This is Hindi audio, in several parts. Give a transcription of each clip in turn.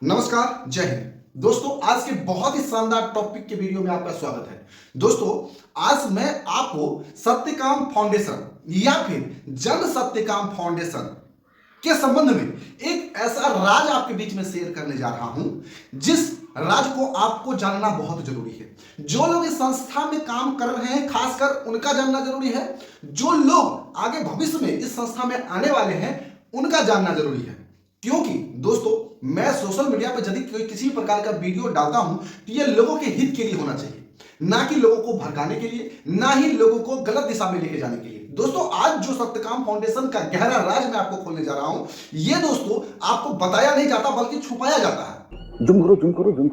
नमस्कार, जय हिंद। दोस्तों, आज के बहुत ही शानदार टॉपिक के वीडियो में आपका स्वागत है। दोस्तों, आज मैं आपको सत्यकाम फाउंडेशन या फिर जन सत्यकाम फाउंडेशन के संबंध में एक ऐसा राज आपके बीच में शेयर करने जा रहा हूं जिस राज को आपको जानना बहुत जरूरी है। जो लोग इस संस्था में काम कर रहे हैं, खासकर उनका जानना जरूरी है। जो लोग आगे भविष्य में इस संस्था में आने वाले हैं, उनका जानना जरूरी है। क्योंकि दोस्तों, मैं सोशल मीडिया पर यदि कोई किसी प्रकार का वीडियो डालता हूं तो यह लोगों के हित के लिए होना चाहिए, ना कि लोगों को भड़काने के लिए, ना ही लोगों को गलत दिशा में लेके जाने के लिए। दोस्तों, आज जो सत्यकाम फाउंडेशन का गहरा राज मैं आपको खोलने जा रहा हूं, यह दोस्तों आपको बताया नहीं जाता बल्कि छुपाया जाता है। जुम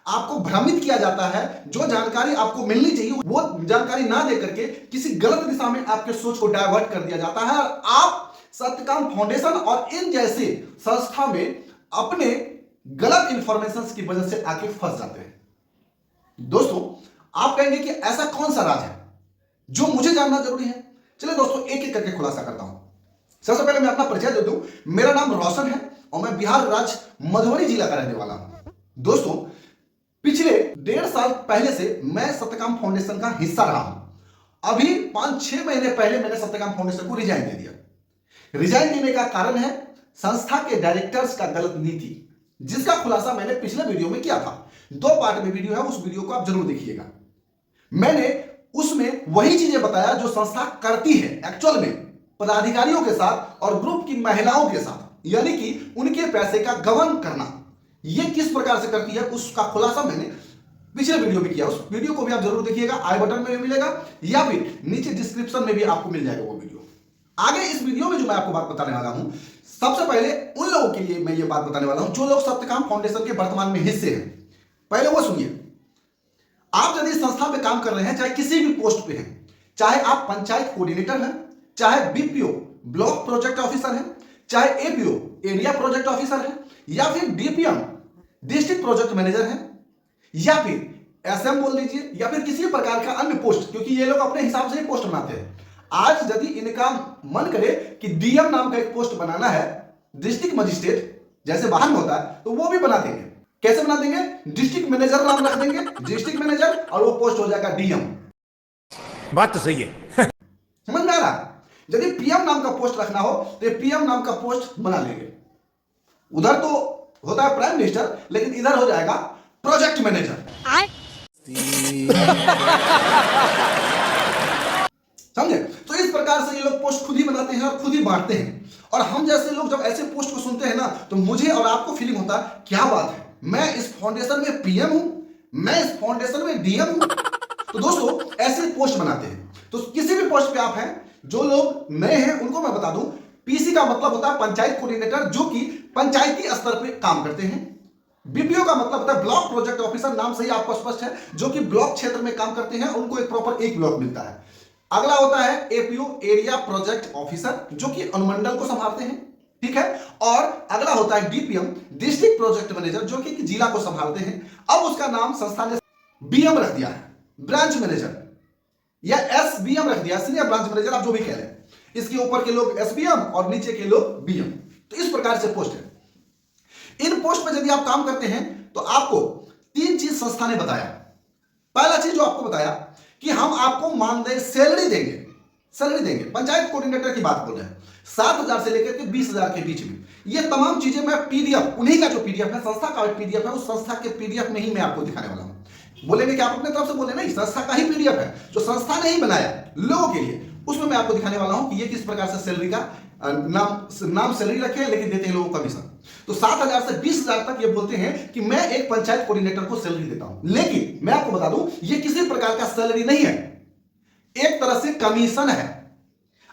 आपको भ्रमित किया जाता है। जो जानकारी आपको मिलनी चाहिए वो जानकारी ना दे करके किसी गलत दिशा में आपके सोच को डाइवर्ट कर दिया जाता है और आप सत्यकाम फाउंडेशन और इन जैसे संस्था में अपने गलत इंफॉर्मेशन की वजह से आके फंस जाते हैं। दोस्तों, आप कहेंगे कि ऐसा कौन सा राज है जो मुझे जानना जरूरी है। चलिए दोस्तों, एक एक करके खुलासा करता हूं। सबसे पहले मैं अपना परिचय दे दूं। मेरा नाम रोशन है और मैं बिहार राज्य मधुबनी जिला का रहने वाला हूं। दोस्तों, पिछले 1.5 साल पहले से मैं सत्यकाम फाउंडेशन का हिस्सा रहा हूं। अभी 5-6 महीने पहले मैंने सत्यकाम फाउंडेशन को रिजाइन दे दिया। रिजाइन देने का कारण है संस्था के डायरेक्टर्स का गलत नीति, जिसका खुलासा मैंने पिछले वीडियो में किया था। 2 पार्ट में वीडियो है, उस वीडियो को आप जरूर देखिएगा। मैंने उसमें वही चीजें बताया जो संस्था करती है एक्चुअल में पदाधिकारियों के साथ और ग्रुप की महिलाओं के साथ, यानी कि उनके पैसे का गबन करना यह किस प्रकार से करती है, उसका खुलासा मैंने पिछले वीडियो में किया। उस वीडियो को भी आप जरूर देखिएगा। आई बटन में भी मिलेगा या फिर नीचे डिस्क्रिप्शन में भी आपको मिल जाएगा वो वीडियो। आगे इस वीडियो में जो मैं आपको बात बताने वाला हूं, सबसे पहले उन लोगों के लिए मैं ये बात बताने वाला हूं जो लोग सत्यकाम फाउंडेशन के वर्तमान में हिस्से हैं। पहले वो सुनिए। आप यदि संस्था में काम कर रहे हैं, चाहे किसी भी पोस्ट पे हैं, चाहे आप पंचायत कोऑर्डिनेटर हैं, चाहे बीपीओ ब्लॉक प्रोजेक्ट ऑफिसर हैं, चाहे एपीओ एरिया प्रोजेक्ट ऑफिसर हैं, या फिर डीपीएम डिस्ट्रिक्ट प्रोजेक्ट मैनेजर हैं, या फिर एसएम बोल लीजिए, या फिर किसी प्रकार का अन्य पोस्ट, क्योंकि ये लोग अपने हिसाब से ही पोस्ट बनाते हैं। आज यदि इनका मन करे कि डीएम नाम का एक पोस्ट बनाना है, डिस्ट्रिक्ट मजिस्ट्रेट जैसे बाहर में होता है, तो वो भी बना देंगे। कैसे बना देंगे? डिस्ट्रिक्ट मैनेजर नाम रख देंगे, डिस्ट्रिक्ट मैनेजर, और वो पोस्ट हो जाएगा डीएम। बात तो सही है। समझ में आ रहा? यदि पीएम नाम का पोस्ट रखना हो तो पीएम नाम का पोस्ट बना लेंगे। उधर तो होता है प्राइम मिनिस्टर, लेकिन इधर हो जाएगा प्रोजेक्ट मैनेजर। समझे? तो इस प्रकार से ये लोग पोस्ट खुद ही बनाते हैं और खुद ही बांटते हैं। और हम जैसे लोग जब ऐसे पोस्ट को सुनते हैं ना, तो मुझे और आपको फीलिंग होता है, क्या बात है, मैं इस फाउंडेशन में पीएम हूं, मैं इस फाउंडेशन में डीएम हूं। तो दोस्तों, ऐसे पोस्ट बनाते हैं। तो किसी भी पोस्ट पे आप हैं, जो लोग नए हैं उनको मैं बता दूं, पीसी का मतलब होता है पंचायत कोऑर्डिनेटर, जो कि पंचायती स्तर पे काम करते हैं। बीपीओ का मतलब होता है ब्लॉक प्रोजेक्ट ऑफिसर, नाम से ही आपको स्पष्ट है, जो कि ब्लॉक क्षेत्र में काम करते हैं, उनको एक प्रॉपर एक ब्लॉक मिलता है। अगला होता है एपीओ एरिया प्रोजेक्ट ऑफिसर, जो कि अनुमंडल को संभालते हैं, ठीक है। और अगला होता है डीपीएम डिस्ट्रिक्ट प्रोजेक्ट मैनेजर, जो कि जिला को संभालते हैं। अब उसका नाम संस्था ने बीएम रख दिया है, ब्रांच मैनेजर, या एसबीएम रख दिया, सीनियर ब्रांच मैनेजर, आप जो भी कह रहे हैं। इसके ऊपर के लोग एसबीएम और नीचे के लोग बीएम। तो इस प्रकार से पोस्ट है। इन पोस्ट में यदि आप काम करते हैं तो आपको 3 चीज संस्था ने बताया। पहला चीज जो आपको बताया कि हम आपको मानदेय सैलरी देंगे। पंचायत कोऑर्डिनेटर की बात बोल रहे हैं, 7,000 से लेकर के 20,000 के बीच में। ये तमाम चीजें मैं पीडीएफ, उन्हीं का जो पीडीएफ है, संस्था का पीडीएफ है, उस संस्था के पीडीएफ में ही मैं आपको दिखाने वाला हूं। बोलेंगे कि आप अपने तरफ से बोले, नहीं, संस्था का ही पीडीएफ है, जो संस्था ने ही बनाया लोगों के लिए। उसमें मैं आपको दिखाने वाला हूं कि ये किस प्रकार से सैलरी का नाम सैलरी रखे, लेकिन देते हैं लोगों को कमीशन। तो 7,000 से 20,000 तक ये बोलते हैं कि मैं एक पंचायत कोऑर्डिनेटर को सैलरी देता हूं। लेकिन मैं आपको बता दूं, ये किसी प्रकार का सैलरी नहीं है, एक तरह से कमीशन है।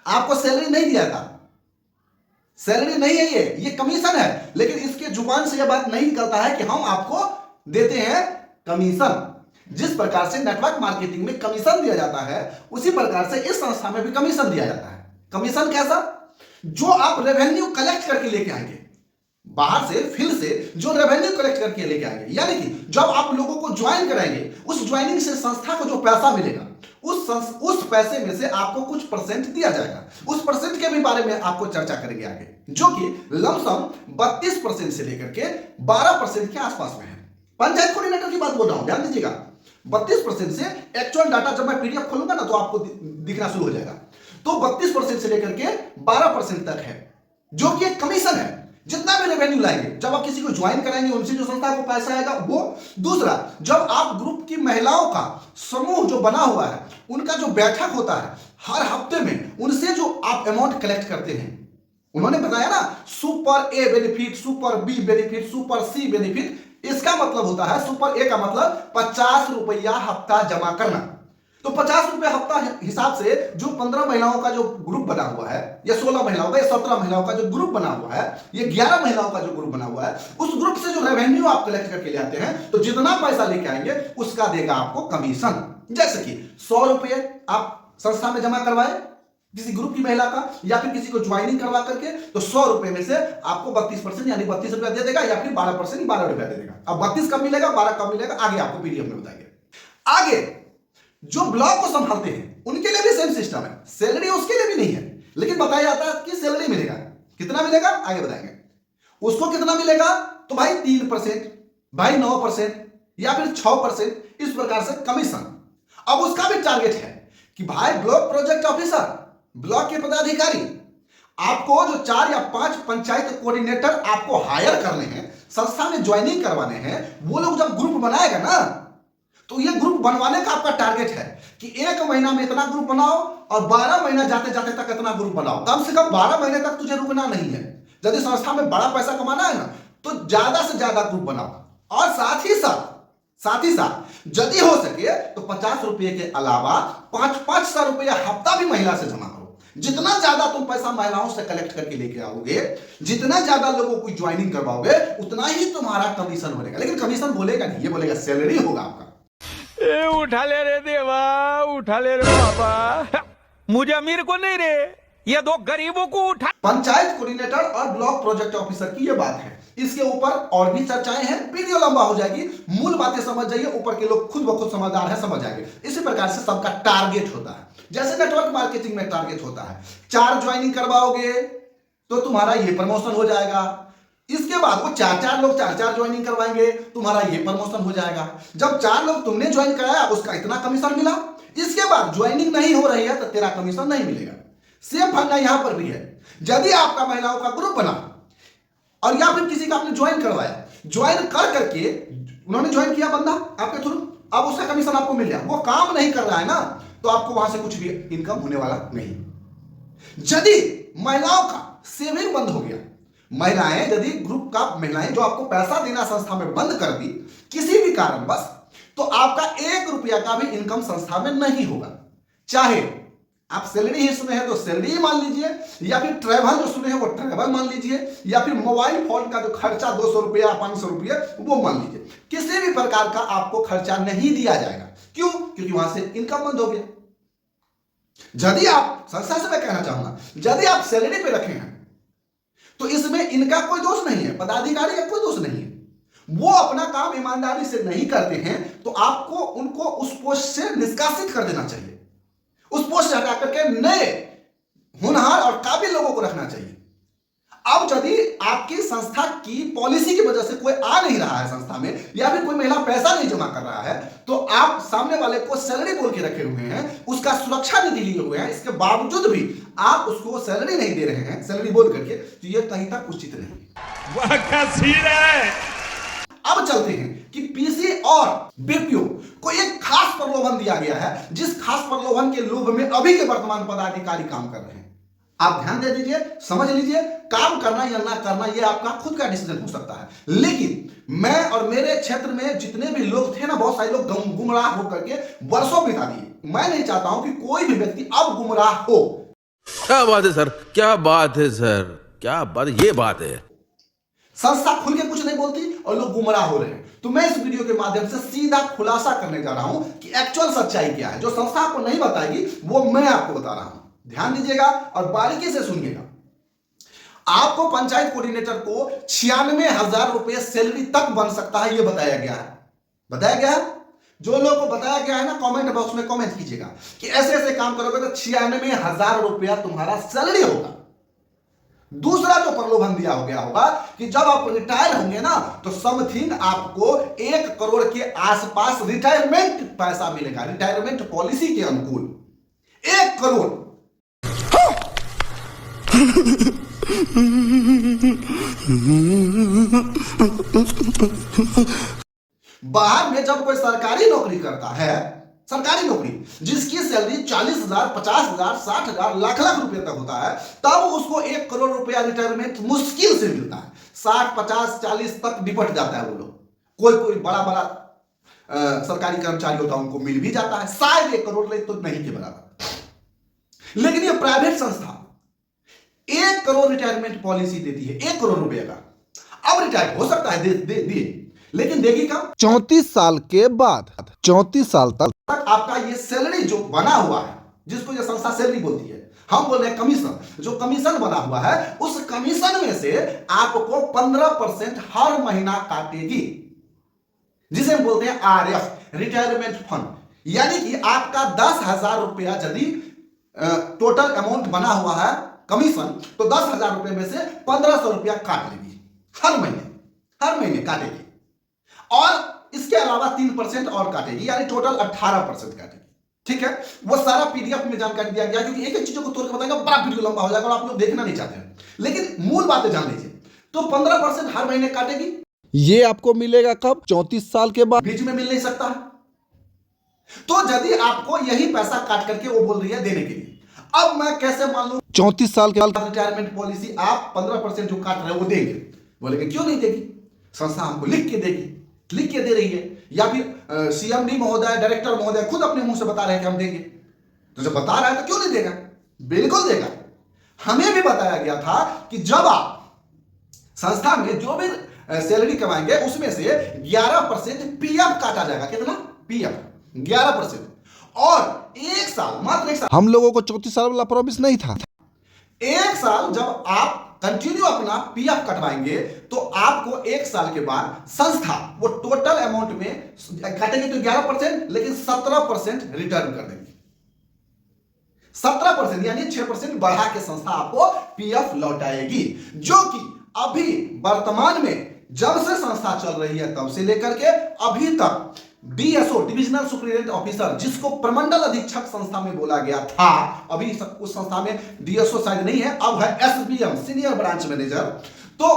आपको सैलरी नहीं दिया था, सैलरी नहीं है, ये कमीशन है। लेकिन इसके जुबान से यह बात नहीं निकलता है कि हम आपको देते हैं कमीशन। जिस प्रकार से नेटवर्क मार्केटिंग में कमीशन दिया जाता है, उसी प्रकार से इस संस्था में भी कमीशन दिया जाता है। कमीशन कैसा? जो आप रेवेन्यू कलेक्ट करके लेके आएंगे, बाहर से फील्ड से जो रेवेन्यू कलेक्ट करके लेके आएंगे, यानी कि जब आप लोगों को ज्वाइन कराएंगे, उस ज्वाइनिंग से संस्था को जो पैसा मिलेगा, उस पैसे में से आपको कुछ परसेंट दिया जाएगा। उस परसेंट के भी बारे में आपको चर्चा करेंगे आगे, जो कि लमसम 32% से लेकर के 12% के आसपास में है। पंचायत कोऑर्डिनेटर की बात बोल रहा हूं, ध्यान दीजिएगा। 32% से एक्चुअल डाटा जब मैं पीडीएफ खोलूंगा ना तो आपको दिखना शुरू हो जाएगा। तो 32% से लेकर के 12% तक है, जो कि एक कमीशन है। जितना भी रेवेन्यू लाएंगे, जब आप किसी को ज्वाइन कराएंगे उनसे जो संस्था को पैसा आएगा वो। दूसरा, जब आप ग्रुप की महिलाओं का समूह जो बना हुआ है उनका जो बैठक होता है हर हफ्ते में, उनसे जो आप अमाउंट कलेक्ट करते हैं, उन्होंने बताया ना super A benefit, super B benefit, super C benefit. इसका मतलब होता है, सुपर ए का मतलब 50 रुपया हफ्ता जमा करना। तो 50 रुपए हफ्ता हिसाब से जो 15 महिलाओं का जो ग्रुप बना हुआ है, या 16 महिलाओं का, या 17 महिलाओं का जो ग्रुप बना हुआ है, या 11 महिलाओं का जो ग्रुप बना हुआ है, उस ग्रुप से जो रेवेन्यू आप कलेक्ट करके ले आते हैं, तो जितना पैसा लेके आएंगे उसका देगा आपको कमीशन। जैसे कि 100 रुपये आप संस्था में जमा करवाए किसी ग्रुप की महिला का, या फिर किसी को ज्वाइनिंग करवा करके, तो 100 रुपए में से आपको 32% यानी 32 रुपया दे देगा, या फिर 12% 12 रुपया दे देगा। अब 32 कब मिलेगा, 12 कब मिलेगा, आगे आपको पीडीएफ में बताएंगे। आगे जो ब्लॉक को संभालते हैं उनके लिए भी सेम सिस्टम है, सैलरी उसके लिए भी नहीं है, लेकिन बताया जाता है कि सैलरी मिलेगा। कितना मिलेगा आगे बताएंगे। उसको कितना मिलेगा, तो भाई 3%, भाई 9%, या फिर 6%, इस प्रकार से कमीशन। अब उसका भी टारगेट है कि भाई ब्लॉक प्रोजेक्ट ऑफिसर, ब्लॉक के पदाधिकारी, आपको जो 4 या 5 पंचायत कोऑर्डिनेटर आपको हायर करने हैं, संस्था में ज्वाइनिंग करवाने हैं, वो लोग जब ग्रुप बनाएगा ना, तो ये ग्रुप बनवाने का आपका टारगेट है कि 1 महीना में इतना ग्रुप बनाओ और 12 महीना जाते जाते तक इतना ग्रुप बनाओ। कम से कम 12 महीने तक तुझे रुकना नहीं है। यदि संस्था में बड़ा पैसा कमाना है ना, तो ज्यादा से ज्यादा ग्रुप बनाओ। और साथ ही साथ यदि हो सके तो 50 रुपए के अलावा 500 रुपया हफ्ता भी महिला से जमा करो। जितना ज्यादा तुम पैसा महिलाओं से कलेक्ट करके लेके आओगे, जितना ज्यादा लोगों को ज्वाइनिंग करवाओगे, उतना ही तुम्हारा कमीशन बनेगा। लेकिन कमीशन बोलेगा नहीं, ये बोलेगा सैलरी होगा आपका। उठा ले रे देवा, उठा ले रे बाबा, मुझे अमीर को नहीं रे, ये 2 गरीबों को उठा। पंचायत कोऑर्डिनेटर और ब्लॉक प्रोजेक्ट ऑफिसर की ये बात है। इसके ऊपर और भी चर्चाएं हैं, वीडियो लंबा हो जाएगी, मूल बातें समझ जाइए, ऊपर के लोग खुद ब खुद समझदार है, समझ जाएंगे। इसी प्रकार से सबका टारगेट होता है, जैसे नेटवर्क मार्केटिंग में टारगेट होता है। 4 ज्वाइनिंग करवाओगे तो तुम्हारा ये प्रमोशन हो जाएगा। इसके बाद वो 4 लोग 4 ज्वाइनिंग करवाएंगे, तुम्हारा ये प्रमोशन हो जाएगा। जब 4 लोग तुमने ज्वाइन कराया, उसका इतना कमीशन मिला। इसके बाद ज्वाइनिंग नहीं हो रही है तो तेरा कमीशन नहीं मिलेगा। सेम फंडा यहां पर भी है। यदि आपका महिलाओं का ग्रुप बना और या फिर किसी का आपने ज्वाइन करवाया, ज्वाइन कर करके उन्होंने ज्वाइन किया बंदा आपके थ्रू, अब उसका कमीशन आपको मिल गया, वो काम नहीं कर रहा है ना, तो आपको वहां से कुछ भी इनकम होने वाला नहीं। यदि महिलाओं का सेविंग बंद हो गया, महिलाएं यदि ग्रुप का महिलाएं जो आपको पैसा देना संस्था में बंद कर दी किसी भी कारण बस, तो आपका 1 रुपया का भी इनकम संस्था में नहीं होगा। चाहे आप सैलरी ही सुने हैं तो सैलरी ही मान लीजिए, या फिर ट्रैवल जो सुने हैं वो ट्रैवल मान लीजिए, या फिर मोबाइल फोन का जो खर्चा 200 रुपया 500 रुपया वो मान लीजिए। किसी भी प्रकार का आपको खर्चा नहीं दिया जाएगा। क्यों? क्योंकि वहां से इनकम बंद हो गया। यदि आप संस्था से मैं कहना चाहूंगा, यदि आप सैलरी पे रखे हैं तो इसमें इनका कोई दोष नहीं है, पदाधिकारी का कोई दोष नहीं है। वो अपना काम ईमानदारी से नहीं करते हैं तो आपको उनको उस पोस्ट से निष्कासित कर देना चाहिए। उस पोस्ट से हटा करके नए होनहार और काबिल लोगों को रखना चाहिए। अब यदि आपकी संस्था की पॉलिसी की वजह से कोई आ नहीं रहा है संस्था में, या फिर कोई महिला पैसा नहीं जमा कर रहा है, तो आप सामने वाले को सैलरी बोल के रखे हुए हैं, उसका सुरक्षा निधि लिए हुए हैं, इसके बावजूद भी आप उसको सैलरी नहीं दे रहे हैं सैलरी बोल करके, तो यह कहीं तक उचित नहीं। वाह क्या सीन है। अब चलते हैं कि पीसी और बीपीओ को एक खास प्रलोभन दिया गया है, जिस खास प्रलोभन के लोभ में अभी के वर्तमान पदाधिकारी काम कर रहे हैं। आप ध्यान दे दीजिए, समझ लीजिए, काम करना या ना करना यह आपका खुद का डिसीजन हो सकता है। लेकिन मैं और मेरे क्षेत्र में जितने भी लोग थे ना, बहुत सारे लोग गुमराह होकर के वर्षों बिता दिए। मैं नहीं चाहता हूं कि कोई भी व्यक्ति अब गुमराह हो। क्या बात है सर, क्या बात है सर, क्या बात, ये बात है। संस्था खुल के कुछ नहीं बोलती और लोग गुमराह हो रहे हैं। तो मैं इस वीडियो के माध्यम से सीधा खुलासा करने जा रहा हूं कि एक्चुअल सच्चाई क्या है। जो संस्था आपको नहीं बताएगी वो मैं आपको बता रहा हूं। ध्यान दीजिएगा और बारीकी से सुनिएगा। आपको पंचायत कोऑर्डिनेटर को 96,000 रुपए सैलरी तक बन सकता है, यह बताया गया है। बताया गया है जो लोगों को बताया गया है ना, कमेंट बॉक्स में कमेंट कीजिएगा कि ऐसे ऐसे काम करोगे तो 96,000 रुपया तुम्हारा सैलरी होगा। दूसरा जो प्रलोभन दिया हो गया होगा कि जब आप रिटायर होंगे ना तो समथिंग आपको 1 करोड़ के आसपास रिटायरमेंट पैसा मिलेगा, रिटायरमेंट पॉलिसी के अनुकूल 1 करोड़। बाहर में जब कोई सरकारी नौकरी करता है, सरकारी नौकरी जिसकी सैलरी 40,000, 50,000, 60,000, लाख लाख रुपए तक होता है, तब उसको 1 करोड़ रुपया रिटायरमेंट मुश्किल से मिलता है। 60, 50, 40 तक निपट जाता है वो लोग। कोई कोई बड़ा बड़ा सरकारी कर्मचारी होता है, उनको मिल भी जाता है शायद 1 करोड़, ले तो नहीं के बराबर। लेकिन ये प्राइवेट संस्था 1 करोड़ रिटायरमेंट पॉलिसी देती है, 1 करोड़ रुपए का। अब रिटायर हो सकता है दे लेकिन देगी कब? 34 साल के बाद, 34 साल तक आपका ये सैलरी जो बना हुआ है, जिसको ये संस्था सैलरी बोलती है, हम बोल रहे हैं कमीशन, जो कमीशन बना हुआ है उस कमीशन में से आपको 15% हर महीना काटेगी, जिसे हम बोलते हैं RF, रिटायरमेंट फंड। यानी कि आपका 10,000 रुपया यदि टोटल अमाउंट बना हुआ है कमीशन, तो 10,000 रुपए में से 1,500 रुपया काट लेगी हर महीने काटेगी। और इसके अलावा 3% और काटेगी, यानी टोटल 18% काटेगी। ठीक है, वो सारा PDF में जानकारी दिया गया, क्योंकि एक एक चीजों को तोड़ के बताएगा, बड़ा वीडियो लंबा हो जाएगा और आप लोग देखना नहीं चाहते हैं, लेकिन मूल बातें जान लीजिए। तो 15% हर महीने काटेगी। ये आपको मिलेगा कब? 34 साल के बाद। बीच में मिल नहीं सकता है। तो यदि आपको यही पैसा काट करके वो बोल रही है देने के लिए, अब मैं कैसे मान लूं 34 साल के बाद रिटायरमेंट पॉलिसी आप 15% जो काट रहे हैं वो देंगे? बोलेंगे क्यों नहीं देगी, संस्था हमको लिख के देगी, लिख के दे रही है, या फिर CMD महोदय, डायरेक्टर महोदय खुद अपने मुंह से बता रहे हैं कि हम देंगे। तो जब बता रहा है तो क्यों नहीं देगा? बिल्कुल देगा। हमें भी बताया गया था कि जब आप संस्था में जो भी सैलरी कमाएंगे उसमें से 11% PF काटा जाएगा। कितना? PF 11%। और 1 साल, मात्र 1 साल, हम लोगों को 34 साल वाला प्रॉमिस नहीं था। 1 साल जब आप कंटिन्यू अपना PF कटवाएंगे तो आपको 1 साल के बाद संस्था वो टोटल अमाउंट में काटेगी तो 11%, लेकिन 17% रिटर्न कर देगी। 17% यानी 6% बढ़ा के संस्था आपको PF लौटाएगी, जो कि अभी वर्तमान में जब से संस्था चल रही है तब से लेकर के अभी तक DSO, डिविजनल सुपरिटेंडेंट ऑफिसर, जिसको प्रमंडल अधीक्षक संस्था में बोला गया था, अभी उस संस्था में DSO शायद नहीं है, अब है SBM, सीनियर ब्रांच मैनेजर। तो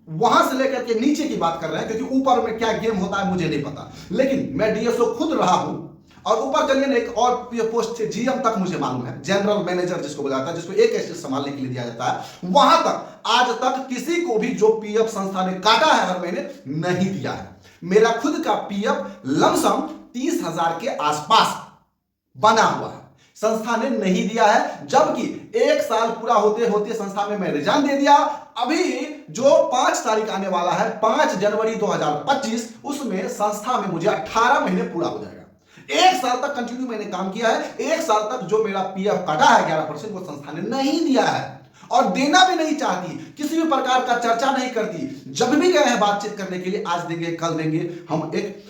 वहां से लेकर के नीचे की बात कर रहे हैं, क्योंकि ऊपर में क्या गेम होता है मुझे नहीं पता, लेकिन मैं DSO खुद रहा हूं। और ऊपर चलिए ना, एक और पोस्ट थे, GM तक मुझे मालूम है, जनरल मैनेजर जिसको बोला जाता है, जिसको एक स्टेट संभालने के लिए दिया जाता है, वहां तक आज तक किसी को भी जो PF संस्था ने काटा है हर महीने नहीं दिया है। मेरा खुद का PF लमसम 30,000 के आसपास बना हुआ है, संस्था ने नहीं दिया है, जबकि 1 साल पूरा होते होते संस्था में मैं रिजाइन दे दिया। अभी जो 5 तारीख आने वाला है, 5 जनवरी 2025, उसमें संस्था में मुझे 18 महीने पूरा हो जाएगा। 1 साल तक कंटिन्यू मैंने काम किया है, 1 साल तक जो मेरा PF काटा है 11%, वो संस्था ने नहीं दिया है और देना भी नहीं चाहती, किसी भी प्रकार का चर्चा नहीं करती। जब भी गए हैं बातचीत करने के लिए, आज देंगे, कल देंगे, हम एक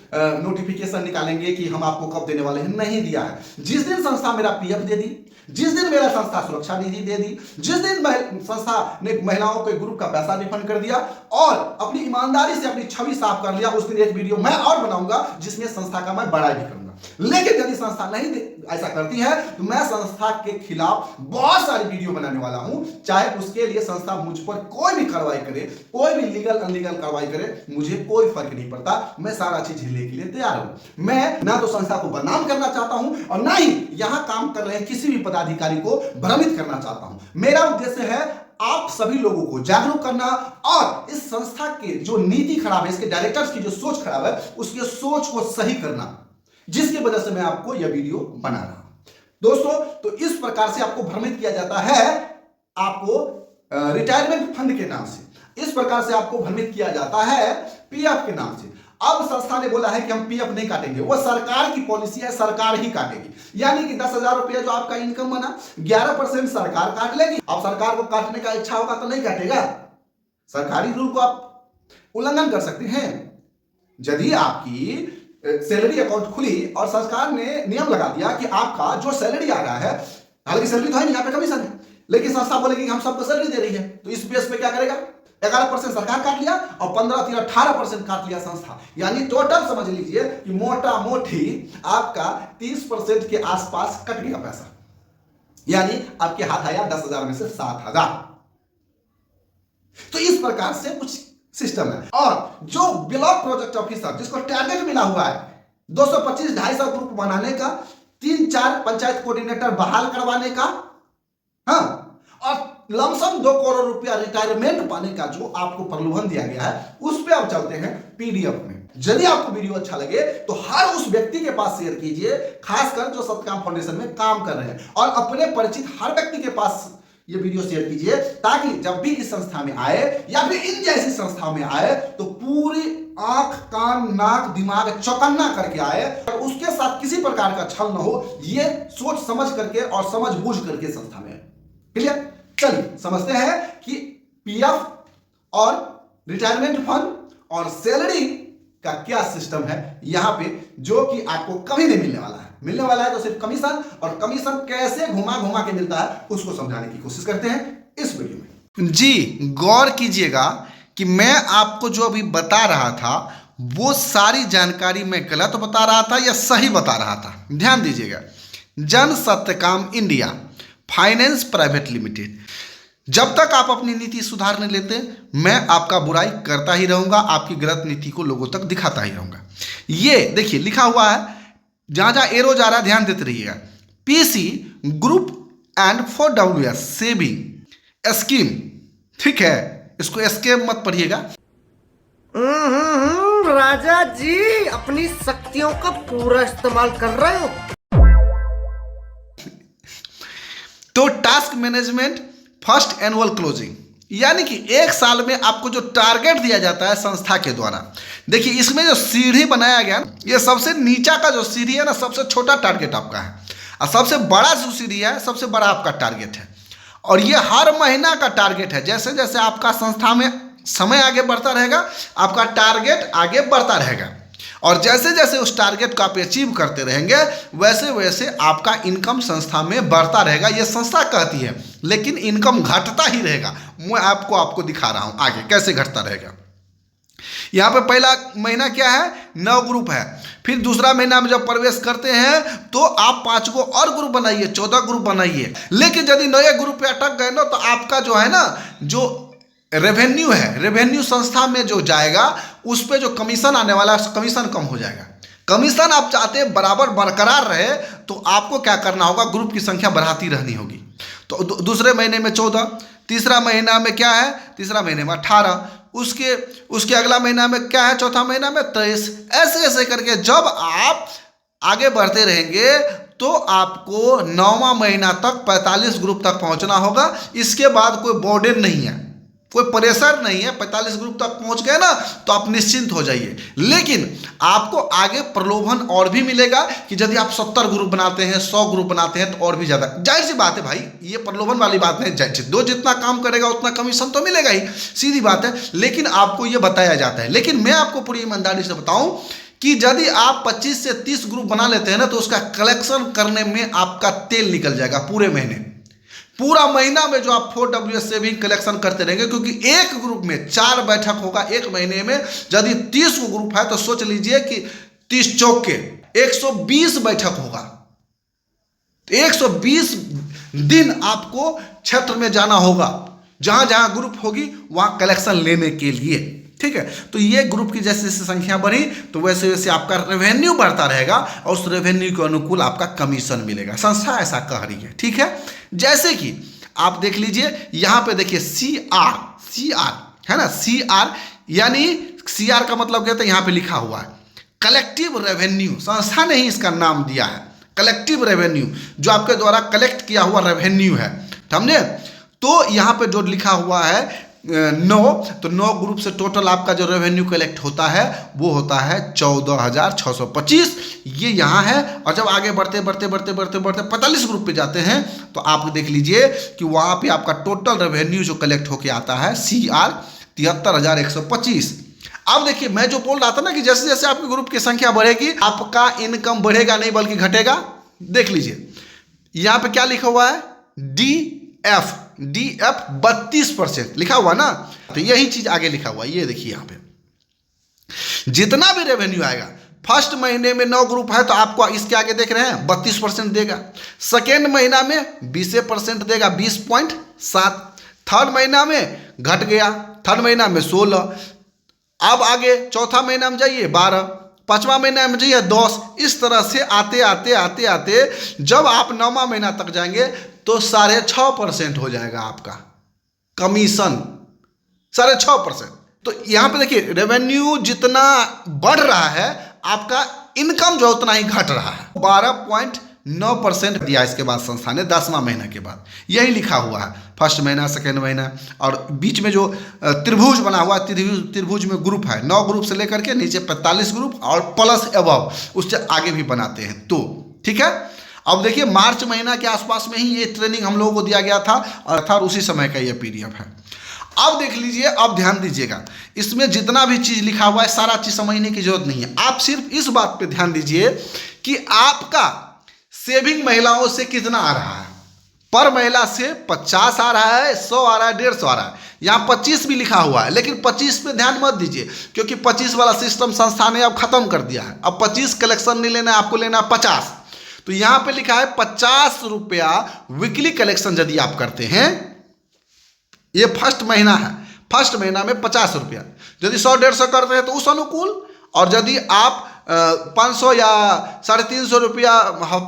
नोटिफिकेशन निकालेंगे कि हम आपको कब देने वाले हैं, नहीं दिया है। जिस दिन संस्था मेरा PF दे दी, जिस दिन मेरा संस्था सुरक्षा निधि दे दी, जिस दिन संस्था ने महिलाओं के ग्रुप का पैसा रिफंड कर दिया और अपनी ईमानदारी से अपनी छवि साफ कर लिया, उस दिन एक वीडियो मैं और बनाऊंगा जिसमें संस्था का मैं बड़ाई भी करूंगा। लेकिन यदि संस्था नहीं ऐसा करती है तो मैं संस्था के खिलाफ बहुत सारी वीडियो बनाने वाला हूं, चाहे उसके लिए संस्था मुझ पर कोई भी कार्रवाई करे, कोई भी लीगल अनलीगल कार्रवाई करे, मुझे कोई फर्क नहीं पड़ता। मैं सारा चीज झेलने के लिए तैयार हूं। मैं ना तो संस्था को बदनाम करना चाहता हूं और ना ही यहां काम कर रहे किसी भी पदाधिकारी को भ्रमित करना चाहता हूं। मेरा उद्देश्य है आप सभी लोगों को जागरूक करना और इस संस्था के जो नीति खराब है, इसके डायरेक्टर्स की जो सोच खराब है, उसके सोच को सही करना, जिसकी वजह से मैं आपको यह वीडियो बना रहा हूं। दोस्तों, तो इस प्रकार से आपको भ्रमित किया जाता है, आपको रिटायरमेंट फंड के नाम से इस प्रकार से आपको भ्रमित किया जाता है PF के नाम से। अब संस्था ने बोला है कि हम PF नहीं काटेंगे, वो सरकार की पॉलिसी है, सरकार ही काटेगी। यानी कि 10,000 रुपया जो आपका इनकम बना, 11% सरकार काट लेगी। अब सरकार को काटने का इच्छा होगा तो नहीं काटेगा, सरकारी रूल को आप उल्लंघन कर सकते हैं। यदि आपकी सैलरी अकाउंट खुली और सरकार ने नियम लगा दिया कि आपका जो सैलरी आ रहा है, हालांकि सैलरी तो है नहीं, यहाँ पे कमीशन है, लेकिन संस्था बोलेगी कि हम सबको सैलरी दे रही है, तो इस बेस पे क्या करेगा, 11% सरकार काट लिया और 15-18% काट लिया संस्था, यानी टोटल समझ लीजिए कि मोटा मोटी आपका 30% के आसपास कट गया पैसा, यानी आपके हाथ आया 10,000 में से 7,000। तो इस प्रकार से कुछ सिस्टम है। और जो ब्लॉक प्रोजेक्ट ऑफिसर जिसको टारगेट मिला हुआ है 225-250 ग्रुप बनाने का, 3-4 पंचायत कोऑर्डिनेटर बहाल करवाने का, हाँ, और लमसम 2 करोड़ रुपया रिटायरमेंट पाने का जो आपको प्रलोभन दिया गया है, उस पे आप चलते हैं पीडीएफ में। यदि आपको वीडियो अच्छा लगे तो हर उस व्यक्ति के पास शेयर कीजिए, खासकर जो सत्यकाम फाउंडेशन में काम कर रहे हैं, और अपने परिचित हर व्यक्ति के पास ये वीडियो शेयर कीजिए, ताकि जब भी इस संस्था में आए या फिर इन जैसी संस्थाओं में आए तो पूरी आंख, कान, नाक, दिमाग चौकन्ना करके आए और उसके साथ किसी प्रकार का छल न हो, ये सोच समझ करके और समझ बूझ करके संस्था में आए। क्लियर? चलिए समझते हैं कि पीएफ और रिटायरमेंट फंड और सैलरी का क्या सिस्टम है यहां पे, जो कि आपको कभी नहीं मिलने वाला है। मिलने वाला है तो सिर्फ कमीशन, और कमीशन कैसे घुमा घुमा के मिलता है उसको समझाने की कोशिश करते हैं इस वीडियो में। जी गौर कीजिएगा कि मैं आपको जो अभी बता रहा था वो सारी जानकारी मैं गलत बता रहा था या सही बता रहा था, ध्यान दीजिएगा। जन Satyakam India finance private limited, जब तक आप अपनी नीति सुधार नहीं लेते मैं आपका बुराई करता ही रहूंगा, आपकी गलत नीति को लोगों तक दिखाता ही रहूंगा। ये देखिए लिखा हुआ है, जहां जहां एरो जा रहा है ध्यान देते रहिएगा, PC group and 4WS saving scheme, ठीक है, इसको स्कीम मत पढ़िएगा। राजा जी अपनी शक्तियों का पूरा इस्तेमाल कर रहे हो। तो task management first annual closing, यानी कि एक साल में आपको जो टारगेट दिया जाता है संस्था के द्वारा, देखिए इसमें जो सीढ़ी बनाया गया, ये सबसे नीचा का जो सीढ़ी है ना, सबसे छोटा टारगेट आपका है, और सबसे बड़ा जो सीढ़ी है सबसे बड़ा आपका टारगेट है। और ये हर महीना का टारगेट है। जैसे जैसे आपका संस्था में समय आगे बढ़ता रहेगा आपका टारगेट आगे बढ़ता रहेगा, और जैसे जैसे उस टारगेट को आप अचीव करते रहेंगे वैसे वैसे आपका इनकम संस्था में बढ़ता रहेगा। ये संस्था कहती है, लेकिन इनकम घटता ही रहेगा। मैं आपको दिखा रहा हूं आगे कैसे घटता रहेगा। यहाँ पे पहला महीना क्या है, 9 ग्रुप है। फिर दूसरा महीना में जब प्रवेश करते हैं तो आप 5 को और ग्रुप बनाइए, 14 ग्रुप बनाइए। लेकिन यदि नए ग्रुप पे अटक गए ना तो आपका जो है ना, जो रेवेन्यू है, रेवेन्यू संस्था में जो जाएगा उस पे जो कमीशन आने वाला है कमीशन कम हो जाएगा। कमीशन आप चाहते हैं बराबर बरकरार रहे तो आपको क्या करना होगा, ग्रुप की संख्या बढ़ाती रहनी होगी। तो दूसरे महीने में 14, तीसरा महीना में क्या है, तीसरा महीने में 18, उसके अगला महीना में क्या है, चौथा महीना में 23। ऐसे ऐसे करके जब आप आगे बढ़ते रहेंगे तो आपको 9वां महीना तक 45 ग्रुप तक पहुंचना होगा। इसके बाद कोई बर्डन नहीं है, कोई प्रेशर नहीं है। 45 ग्रुप तक पहुंच गए ना तो आप निश्चिंत हो जाइए। लेकिन आपको आगे प्रलोभन और भी मिलेगा कि यदि आप 70 ग्रुप बनाते हैं, 100 ग्रुप बनाते हैं तो और भी ज़्यादा। जाहिर सी बात है भाई, ये प्रलोभन वाली बात नहीं, जो जितना काम करेगा उतना कमीशन तो मिलेगा ही, सीधी बात है। लेकिन आपको ये बताया जाता है। लेकिन मैं आपको पूरी ईमानदारी से बताऊं कि यदि आप 25 से 30 ग्रुप बना लेते हैं ना तो उसका कलेक्शन करने में आपका तेल निकल जाएगा पूरे महीने। पूरा महीना में जो आप 4WS सेविंग कलेक्शन करते रहेंगे, क्योंकि एक ग्रुप में 4 बैठक होगा एक महीने में। यदि 30 ग्रुप है तो सोच लीजिए कि 30 चौक के 120 बैठक होगा। 120 दिन आपको क्षेत्र में जाना होगा, जहां जहां ग्रुप होगी वहां कलेक्शन लेने के लिए, ठीक है। तो ये ग्रुप की जैसे जैसे संख्या बढ़ी तो वैसे वैसे आपका रेवेन्यू बढ़ता रहेगा और उस रेवेन्यू के अनुकूल आपका कमीशन मिलेगा। संस्था ऐसा कह रही है, ठीक है। जैसे कि आप देख लीजिए यहाँ पे देखिए CR है ना, CR यानी CR का मतलब कहते हैं, यहाँ पे लिखा हुआ है कलेक्टिव रेवेन्यू। संस्था ने ही इसका नाम दिया है कलेक्टिव रेवेन्यू, जो आपके द्वारा कलेक्ट किया हुआ रेवेन्यू है, समझे। तो यहाँ पे जो लिखा हुआ है 9, तो 9 ग्रुप से टोटल आपका जो रेवेन्यू कलेक्ट होता है वो होता है 14,625, ये यहाँ है। और जब आगे बढ़ते 45 ग्रुप पे जाते हैं तो आप देख लीजिए कि वहाँ पे आपका टोटल रेवेन्यू जो कलेक्ट होके आता है CR 73,125। अब देखिए, मैं जो बोल रहा था ना कि जैसे जैसे आपके ग्रुप की संख्या बढ़ेगी आपका इनकम बढ़ेगा नहीं बल्कि घटेगा। देख लीजिए यहां पे क्या लिखा हुआ है, DF 32% लिखा हुआ ना, तो यही चीज आगे लिखा हुआ है। ये देखिए यहां पे जितना भी रेवेन्यू आएगा, फर्स्ट महीने में 9 ग्रुप है तो आपको इसके आगे देख रहे हैं 32% देगा, सेकेंड महीना में 20% देगा 20.7, थर्ड महीना में घट गया, थर्ड महीना में 16, अब आगे चौथा महीना में जाइए 12, पांचवा महीना में जाइए 10, इस तरह से आते आते आते आते जब आप 9वां महीना तक जाएंगे तो 6.5% हो जाएगा आपका कमीशन, 6.5%। तो यहां पे देखिए रेवेन्यू जितना बढ़ रहा है आपका इनकम जो उतना ही घट रहा है। 12.9% दिया इसके बाद संस्था ने 10वां महीना के बाद, यही लिखा हुआ है फर्स्ट महीना सेकेंड महीना, और बीच में जो त्रिभुज बना हुआ है, त्रिभुज में ग्रुप है 9 ग्रुप से लेकर के नीचे 45 ग्रुप और प्लस एबव उससे आगे भी बनाते हैं। तो ठीक है, अब देखिए मार्च महीना के आसपास में ही ये ट्रेनिंग हम लोगों को दिया गया था अर्थात उसी समय का ये PDF है। अब देख लीजिए, अब ध्यान दीजिएगा, इसमें जितना भी चीज लिखा हुआ है सारा चीज समझने की जरूरत नहीं है, आप सिर्फ इस बात पे ध्यान दीजिए कि आपका सेविंग महिलाओं से कितना आ रहा है। पर महिला से 50 आ रहा है, 100 आ रहा है, 150 आ रहा है, यहाँ 25 भी लिखा हुआ है, लेकिन 25 पे ध्यान मत दीजिए क्योंकि 25 वाला सिस्टम संस्था ने अब खत्म कर दिया है। अब 25 कलेक्शन नहीं लेना है, आपको लेना है 50। तो यहाँ पे लिखा है 50 रुपया वीकली कलेक्शन यदि आप करते हैं, ये फर्स्ट महीना है, फर्स्ट महीना में 50 रुपया, यदि 100-150 करते हैं तो उस अनुकूल, और यदि आप 500 या 350 रुपया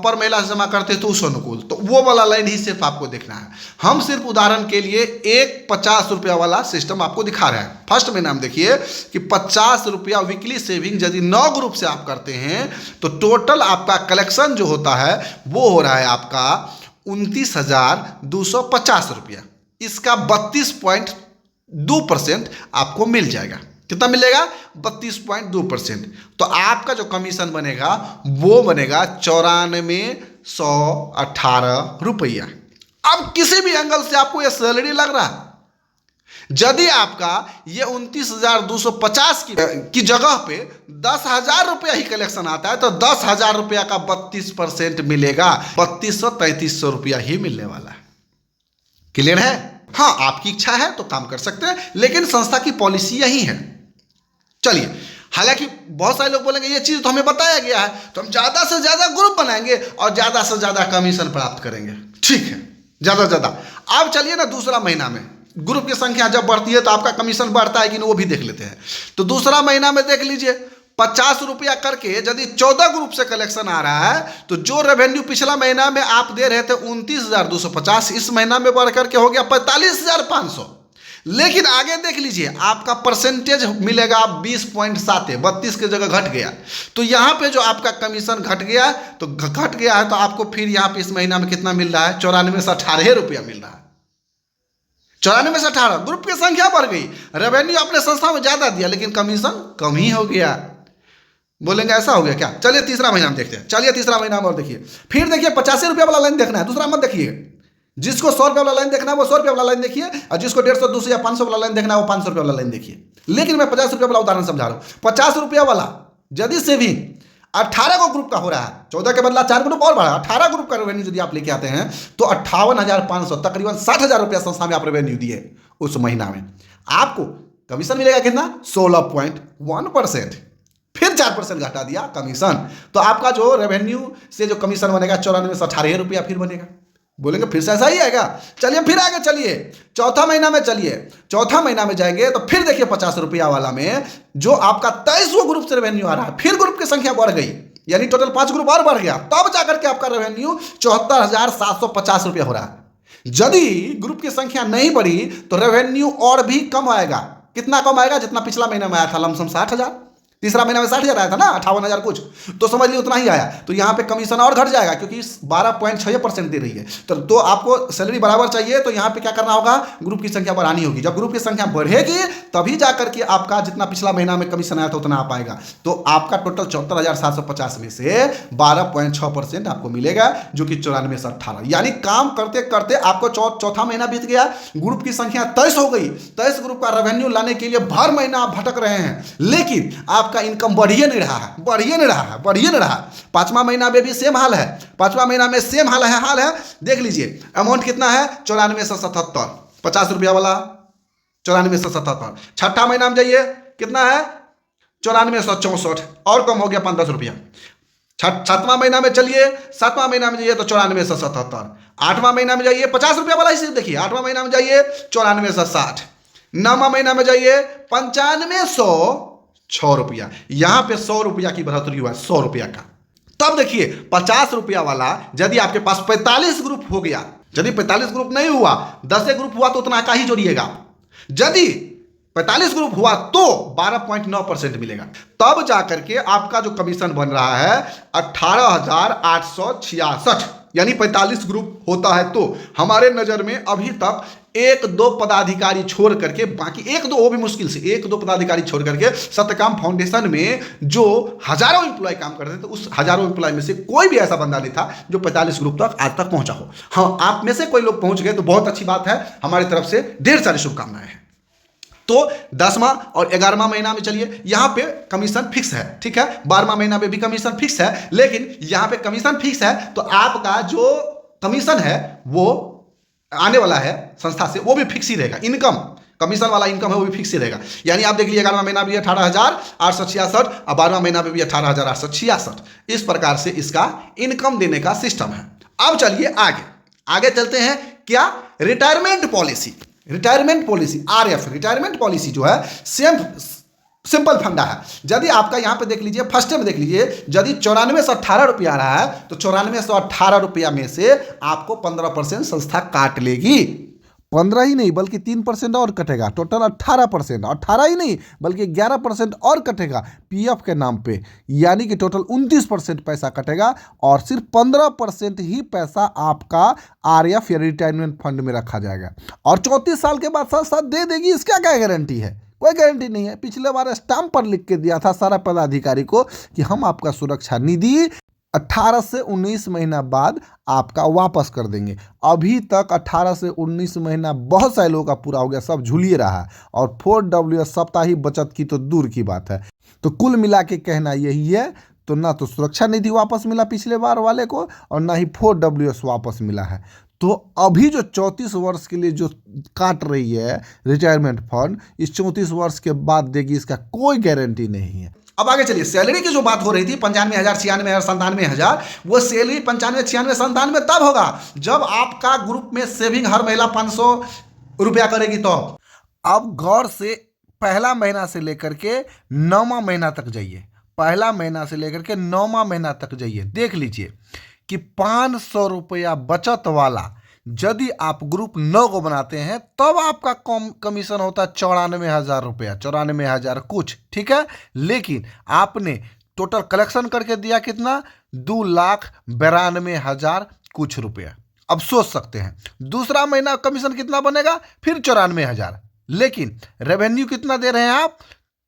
पर महिला से जमा करते हैं तो उस अनुकूल। तो वो वाला लाइन ही सिर्फ आपको देखना है। हम सिर्फ उदाहरण के लिए एक 50 रुपया वाला सिस्टम आपको दिखा रहे हैं। फर्स्ट महीना में देखिए कि 50 रुपया वीकली सेविंग यदि 9 ग्रुप से आप करते हैं तो टोटल आपका कलेक्शन जो होता है वो हो रहा है आपका 29,250 रुपया। इसका 32.2% आपको मिल जाएगा। कितना मिलेगा? 32.2%। तो आपका जो कमीशन बनेगा वो बनेगा 9418 रुपया। अब किसी भी एंगल से आपको यह सैलरी लग रहा है, यदि आपका ये 29,250 की जगह पे 10,000 रुपया ही कलेक्शन आता है तो 10,000 रुपया का 32% मिलेगा, 3200-3300 रुपया ही मिलने वाला है। क्लियर है? हाँ, आपकी इच्छा है तो काम कर सकते हैं, लेकिन संस्था की पॉलिसी यही है। चलिए, हालांकि बहुत सारे लोग बोलेंगे ये चीज तो हमें बताया गया है तो हम ज्यादा से ज्यादा ग्रुप बनाएंगे और ज्यादा से ज्यादा कमीशन प्राप्त करेंगे। ठीक है, ज्यादा से ज्यादा। अब चलिए ना दूसरा महीना में ग्रुप की संख्या जब बढ़ती है तो आपका कमीशन बढ़ता है कि नहीं वो भी देख लेते हैं। तो दूसरा महीना में देख लीजिए 50 रुपया करके यदि 14 ग्रुप से कलेक्शन आ रहा है तो जो रेवेन्यू पिछला महीना में आप दे रहे थे 29,250, इस महीना में बढ़ करके हो गया 45,500। लेकिन आगे देख लीजिए आपका परसेंटेज मिलेगा 20.7 है, 32 की जगह घट गया। तो यहाँ पे जो आपका कमीशन घट गया तो घट गया है तो आपको फिर यहाँ पे इस महीना में कितना मिल रहा है? 94 से 18 रुपया मिल रहा है। 94 से 18, ग्रुप की संख्या बढ़ गई, रेवेन्यू अपने संस्था में ज्यादा दिया लेकिन कमीशन कम ही हो गया। बोलेंगे ऐसा हो गया क्या? चलिए तीसरा महीना में देखते हैं। चलिए तीसरा महीना में और देखिए, फिर देखिए 85 रुपया वाला लाइन देखना है, दूसरा मत देखिए। जिसको 100 रुपया वाला लाइन देखना है वो 100 रुपया वाला लाइन देखिए, और जिसको 150, 200 या 500 वाला लाइन देखना है वो 500 रुपया वाला लाइन देखिए। लेकिन मैं 50 रुपया वाला उदाहरण समझा रहा हूँ। 50 रुपया वाला यदि सेविंग 18 को ग्रुप का हो रहा है, 14 के बदला 4 ग्रुप और बढ़ा, 18 ग्रुप का रेवेन्यू यदि आप लेके आते हैं तो 58,500, तकरीबन 60,000 रुपया संस्था में आप रेवेन्यू दिए उस महीना में, आपको कमीशन मिलेगा कितना? 16.1%। फिर 4% घटा दिया कमीशन, तो आपका जो रेवेन्यू से जो कमीशन बनेगा 94 से 18 रुपया फिर बनेगा। बोलेंगे फिर से ऐसा ही आएगा? चलिए फिर आगे चलिए, चौथा महीना में चलिए। चौथा महीना में जाएंगे तो फिर देखिए 50 रुपया वाला में जो आपका 23वां ग्रुप से रेवेन्यू आ रहा है, फिर ग्रुप की संख्या बढ़ गई, यानी टोटल 5 ग्रुप और बढ़ गया, तब जाकर के आपका रेवेन्यू 74,750 रुपया हो रहा है। यदि ग्रुप की संख्या नहीं बढ़ी तो रेवेन्यू और भी कम आएगा। कितना कम आएगा? जितना पिछला महीना में आया था, लमसम 60,000। तीसरा महीना में 60,000 आया था ना, 58,000 कुछ, तो समझ लीजिए उतना ही आया। तो यहाँ पे कमीशन और घट जाएगा क्योंकि 12.6% दे रही है। तो आपको सैलरी बराबर चाहिए तो यहाँ पे क्या करना होगा, ग्रुप की संख्या बढ़ानी होगी। जब ग्रुप की संख्या बढ़ेगी तभी जाकर के आपका जितना पिछला महीना में कमीशन आया था उतना आ पाएगा। तो आपका टोटल 74,750 में से 12.6% आपको मिलेगा, जो कि 94 से 18, यानी काम करते करते आपको चौथा महीना बीत गया, ग्रुप की संख्या 23 हो गई। 23 ग्रुप का रेवेन्यू लाने के लिए भर महीना आप भटक रहे हैं, लेकिन आपका इनकम बढ़िए नहीं रहा है, बढ़िए नहीं रहा है, बढ़िए नहीं रहा। पांचवा महीना में भी सेम हाल है, पांचवा महीना में सेम हाल है। देख लीजिए अमाउंट कितना है, 94 से 77, 50 रुपया वाला 94 से 77। छठा महीना में जाइए कितना है, 94 से 64, और कम हो गया 5-10 रुपया। सातवां महीना में चलिए, सातवां महीना में जाइए तो 94 से 77। आठवां महीना में जाइए 50 रुपया वाला इसे देखिए, आठवां महीना में जाइए 94 से 60। नौवां महीना में जाइए 9506 रुपया, यहां पे 100 रुपया की बढ़ोतरी हुआ, 100 रुपया का। तब देखिए 50 रुपया वाला यदि आपके पास 45 ग्रुप हो गया, यदि 45 ग्रुप नहीं हुआ, 10 ग्रुप हुआ तो उतना का ही जोड़िएगा। यदि 45 ग्रुप हुआ तो 12.9% मिलेगा। तब जाकर के आपका जो कमीशन बन रहा है 18,866, यानी 45 ग्रुप होता है। तो हमारे नजर में अभी तक 1-2 पदाधिकारी छोड़ करके, बाकी 1-2 वो भी मुश्किल से 1-2 पदाधिकारी छोड़ करके सत्यकाम फाउंडेशन में जो हजारों एम्प्लॉय काम करते थे, तो उस हजारों एम्प्लॉय में से कोई भी ऐसा बंदा नहीं था जो 45 ग्रुप तक आज तक पहुंचा हो। हाँ, आप में से कोई लोग पहुंच गए तो बहुत अच्छी बात है, हमारी तरफ से ढेर सारी शुभकामनाएं हैं। तो 10वां और 11वां महीना में चलिए, यहां पे कमीशन फिक्स है, ठीक है। 12वां महीना में भी कमीशन फिक्स है, लेकिन यहां पे कमीशन फिक्स है तो आपका जो कमीशन है वो आने वाला है संस्था से, वो भी फिक्स ही रहेगा। इनकम, कमीशन वाला इनकम है वो भी फिक्स ही रहेगा। यानी आप देख लीजिए 11वां महीना भी 18,866 और 12वां महीना में भी 18,866। इस प्रकार से इसका इनकम देने का सिस्टम है। अब चलिए आगे चलते हैं। क्या, retirement policy, retirement policy RF retirement policy जो है सिंपल फंडा है। यदि आपका यहाँ पे देख लीजिए, फर्स्ट में देख लीजिए, यदि 94 से 18 रुपया आ रहा है तो 94 से 18 रुपया में से आपको 15% संस्था काट लेगी। 15 ही नहीं बल्कि 3% और कटेगा, टोटल 18%। 18 ही नहीं बल्कि 11% और कटेगा PF के नाम पे, यानी कि टोटल 29% पैसा कटेगा और सिर्फ 15% ही पैसा आपका RF या रिटायरमेंट फंड में रखा जाएगा। और 34 साल के बाद साथ साथ दे देगी, इसका क्या गारंटी है? कोई गारंटी नहीं है। पिछले बार स्टाम्प पर लिख के दिया था सारा पदाधिकारी को कि हम आपका सुरक्षा निधि 18 से 19 महीना बाद आपका वापस कर देंगे। अभी तक 18 से 19 महीना बहुत सारे लोगों का पूरा हो गया, सब झूलिए रहा है। और 4WS साप्ताहिक बचत की तो दूर की बात है। तो कुल मिला के कहना यही है, तो ना तो सुरक्षा निधि वापस मिला पिछले बार वाले को और ना ही 4WS वापस मिला है। तो अभी जो 34 वर्ष के लिए जो काट रही है रिटायरमेंट फंड, इस 34 वर्ष के बाद देगी, इसका कोई गारंटी नहीं है। अब आगे चलिए, सैलरी की जो बात हो रही थी 95,000, 96,000, 97,000, वो सैलरी 95, 96, 97 तब होगा जब आपका ग्रुप में सेविंग हर महीना 500 रुपया करेगी। तो अब गौर से पहला महीना से लेकर के 9वां महीना तक जाइए, पहला महीना से लेकर के 9वां महीना तक जाइए, देख लीजिए कि 500 रुपया बचत वाला यदि आप ग्रुप 9 को बनाते हैं तब आपका कमीशन होता है 94,000 रुपया, 94,000 कुछ, ठीक है। लेकिन आपने टोटल कलेक्शन करके दिया कितना, 2,92,000 कुछ रुपया। अब सोच सकते हैं दूसरा महीना कमीशन कितना बनेगा, फिर 94,000, लेकिन रेवेन्यू कितना दे रहे हैं आप,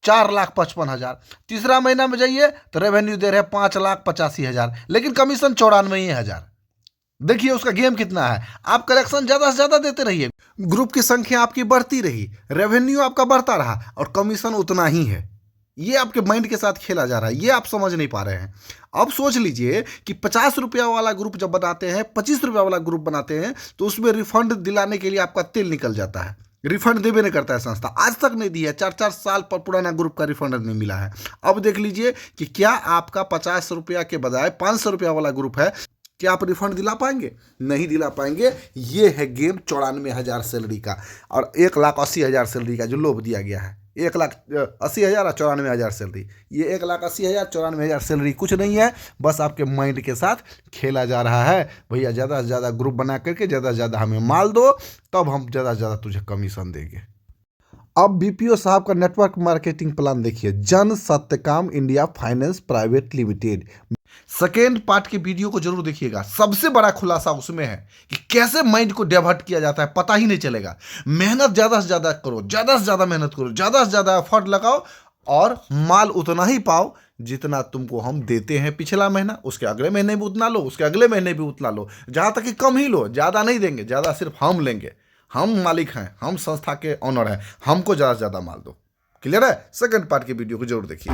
4,55,000। तीसरा महीना में जाइए तो रेवेन्यू दे रहे हैं 5,85,000, लेकिन कमीशन 94,000। देखिए उसका गेम कितना है। आप कलेक्शन ज़्यादा से ज़्यादा देते रहिए, ग्रुप की संख्या आपकी बढ़ती रही, रेवेन्यू आपका बढ़ता रहा और कमीशन उतना ही है। ये आपके माइंड के साथ खेला जा रहा है, ये आप समझ नहीं पा रहे हैं। अब सोच लीजिए कि 50 रुपया वाला ग्रुप जब बनाते हैं, 25 रुपया वाला ग्रुप बनाते हैं तो उसमें रिफंड दिलाने के लिए आपका तेल निकल जाता है। रिफंड देवे नहीं करता है संस्था, आज तक नहीं दिया है। 4-4 साल पर पुराना ग्रुप का रिफंड नहीं मिला है। अब देख लीजिए कि क्या आपका 50 रुपया के बजाय 500 रुपया वाला ग्रुप है, क्या आप रिफंड दिला पाएंगे? नहीं दिला पाएंगे। ये है गेम 94,000 सैलरी का और 1,80,000 सैलरी का जो लोभ दिया गया है। 1,80,000 और 94,000 सैलरी, ये 1,80,000 94,000 सैलरी कुछ नहीं है, बस आपके माइंड के साथ खेला जा रहा है। भैया ज़्यादा से ज़्यादा ग्रुप बना करके ज़्यादा से ज़्यादा हमें माल दो, तब हम ज़्यादा से ज़्यादा तुझे कमीशन देंगे। अब बीपीओ साहब का नेटवर्क मार्केटिंग प्लान देखिए, जन Satyakam India finance private limited. Second part के वीडियो को जरूर देखिएगा। सबसे बड़ा खुलासा उसमें है कि कैसे माइंड को डाइवर्ट किया जाता है, पता ही नहीं चलेगा। मेहनत ज्यादा से ज्यादा करो, ज्यादा से ज्यादा मेहनत करो, ज्यादा से ज्यादा एफर्ट लगाओ और माल उतना ही पाओ जितना तुमको हम देते हैं पिछला महीना, उसके अगले महीने भी उतना लो, उसके अगले महीने भी उतना लो, जहां तक कि कम ही लो, ज्यादा नहीं देंगे। ज्यादा सिर्फ हम लेंगे, हम मालिक हैं, हम संस्था के ऑनर हैं, हमको ज्यादा से ज्यादा माल दो। क्लियर है? सेकंड पार्ट के वीडियो को जरूर देखिए।